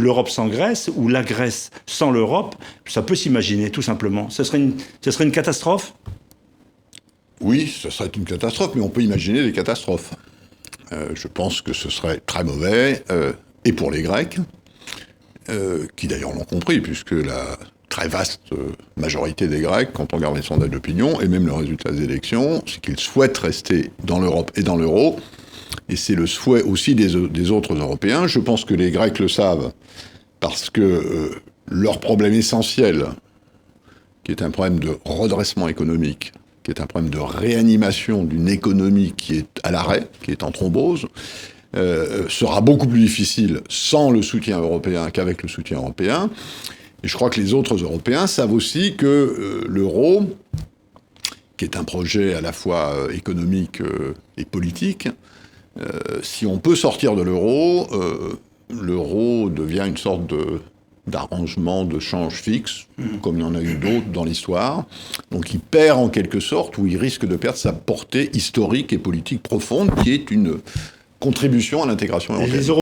l'Europe sans Grèce ou la Grèce sans l'Europe, ça peut s'imaginer, tout simplement. Ce serait une catastrophe ? Oui, ce serait une catastrophe, mais on peut imaginer des catastrophes. Je pense que ce serait très mauvais, et pour les Grecs, qui d'ailleurs l'ont compris, puisque la très vaste majorité des Grecs, quand on regarde les sondages d'opinion, et même le résultat des élections, c'est qu'ils souhaitent rester dans l'Europe et dans l'euro, et c'est le souhait aussi des autres Européens. Je pense que les Grecs le savent, parce que leur problème essentiel, qui est un problème de redressement économique, qui est un problème de réanimation d'une économie qui est à l'arrêt, qui est en thrombose, sera beaucoup plus difficile sans le soutien européen qu'avec le soutien européen. Et je crois que les autres Européens savent aussi que l'euro, qui est un projet à la fois économique et politique, si on peut sortir de l'euro, l'euro devient une sorte d'arrangement de change fixe, comme il y en a eu d'autres dans l'histoire. Donc il perd en quelque sorte, ou il risque de perdre sa portée historique et politique profonde, qui est une contribution à l'intégration européenne.